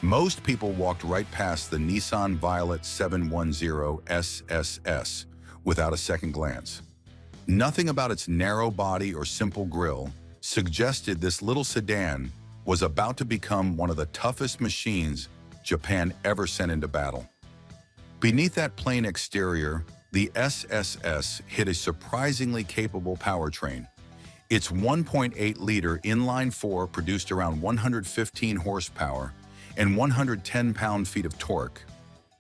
Most people walked right past the Nissan Violet 710 SSS without a second glance. Nothing about its narrow body or simple grille suggested this little sedan was about to become one of the toughest machines Japan ever sent into battle. Beneath that plain exterior, the SSS hid a surprisingly capable powertrain. Its 1.8-liter inline-4 produced around 115 horsepower and 110 pound-feet of torque.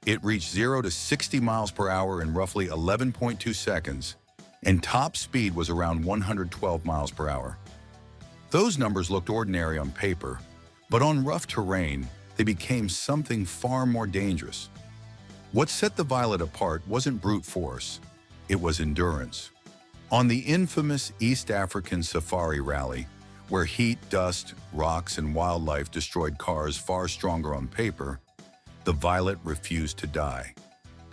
It reached 0 to 60 miles per hour in roughly 11.2 seconds, and top speed was around 112 miles per hour. Those numbers looked ordinary on paper, but on rough terrain, they became something far more dangerous. What set the Violet apart wasn't brute force, it was endurance. On the infamous East African Safari Rally, where heat, dust, rocks, and wildlife destroyed cars far stronger on paper, the Violet refused to die.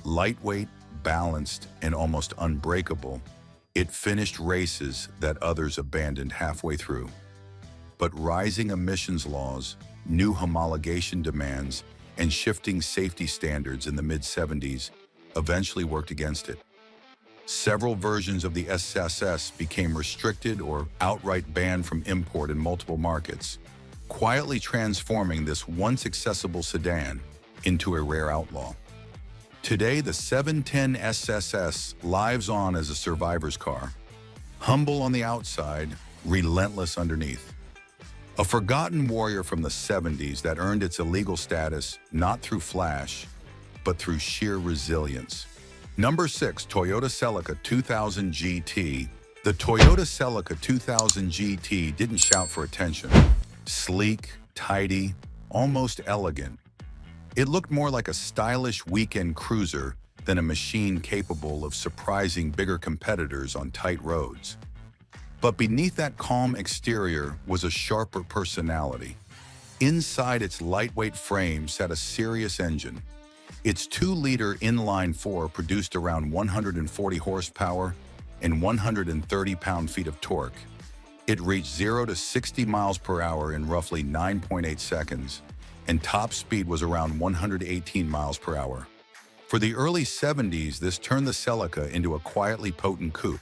Lightweight, balanced, and almost unbreakable, it finished races that others abandoned halfway through. But rising emissions laws, new homologation demands, and shifting safety standards in the mid-70s eventually worked against it. Several versions of the SSS became restricted or outright banned from import in multiple markets, quietly transforming this once accessible sedan into a rare outlaw. Today, the 710 SSS lives on as a survivor's car, humble on the outside, relentless underneath. A forgotten warrior from the 70s that earned its illegal status not through flash, but through sheer resilience. Number 6, Toyota Celica 2000 GT. The Toyota Celica 2000 GT didn't shout for attention. Sleek, tidy, almost elegant. It looked more like a stylish weekend cruiser than a machine capable of surprising bigger competitors on tight roads. But beneath that calm exterior was a sharper personality. Inside its lightweight frame sat a serious engine. Its 2-liter inline-4 produced around 140 horsepower and 130 pound-feet of torque. It reached 0 to 60 miles per hour in roughly 9.8 seconds, and top speed was around 118 miles per hour. For the early 70s, this turned the Celica into a quietly potent coupe.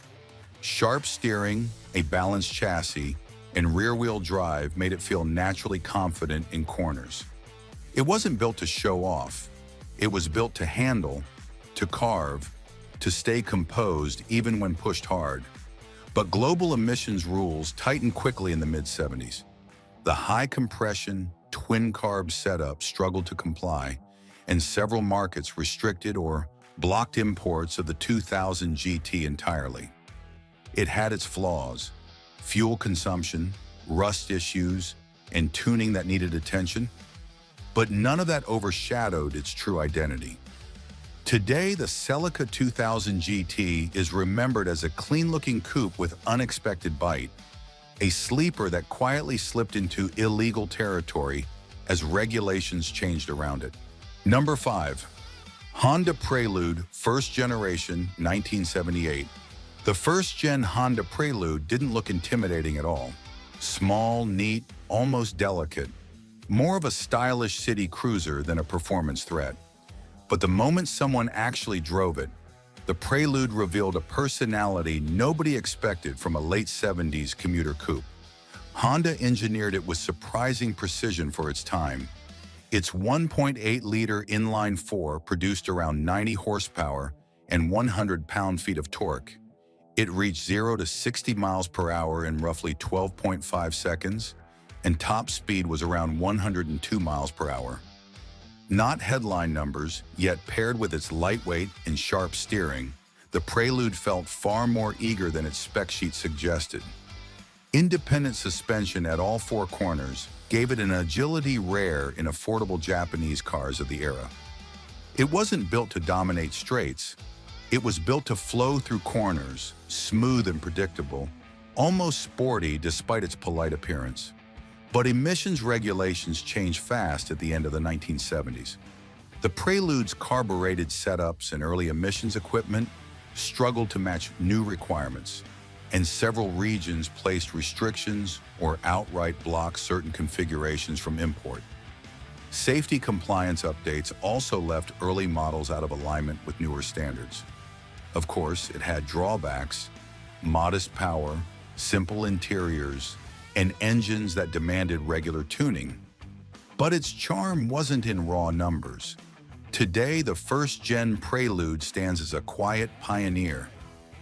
Sharp steering, a balanced chassis, and rear-wheel drive made it feel naturally confident in corners. It wasn't built to show off. It was built to handle, to carve, to stay composed even when pushed hard. But global emissions rules tightened quickly in the mid-70s. The high-compression, twin-carb setup struggled to comply, and several markets restricted or blocked imports of the 2000 GT entirely. It had its flaws: fuel consumption, rust issues, and tuning that needed attention. But none of that overshadowed its true identity. Today, the Celica 2000 GT is remembered as a clean-looking coupe with unexpected bite, a sleeper that quietly slipped into illegal territory as regulations changed around it. Number 5. Honda Prelude, first generation, 1978. The first-gen Honda Prelude didn't look intimidating at all. Small, neat, almost delicate. More of a stylish city cruiser than a performance threat. But the moment someone actually drove it, the Prelude revealed a personality nobody expected from a late 70s commuter coupe. Honda engineered it with surprising precision for its time. Its 1.8-liter inline-4 produced around 90 horsepower and 100 pound-feet of torque. It reached 0 to 60 miles per hour in roughly 12.5 seconds, and top speed was around 102 miles per hour. Not headline numbers, yet paired with its lightweight and sharp steering, the Prelude felt far more eager than its spec sheet suggested. Independent suspension at all 4 corners gave it an agility rare in affordable Japanese cars of the era. It wasn't built to dominate straights. It was built to flow through corners, smooth and predictable, almost sporty despite its polite appearance. But emissions regulations changed fast at the end of the 1970s. The Prelude's carbureted setups and early emissions equipment struggled to match new requirements, and several regions placed restrictions or outright blocked certain configurations from import. Safety compliance updates also left early models out of alignment with newer standards. Of course, it had drawbacks: modest power, simple interiors, and engines that demanded regular tuning. But its charm wasn't in raw numbers. Today, the first-gen Prelude stands as a quiet pioneer,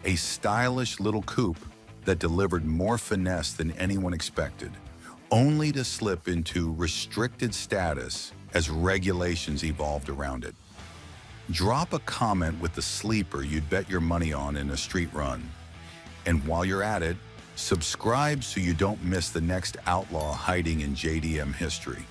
a stylish little coupe that delivered more finesse than anyone expected, only to slip into restricted status as regulations evolved around it. Drop a comment with the sleeper you'd bet your money on in a street run. And while you're at it, subscribe so you don't miss the next outlaw hiding in JDM history.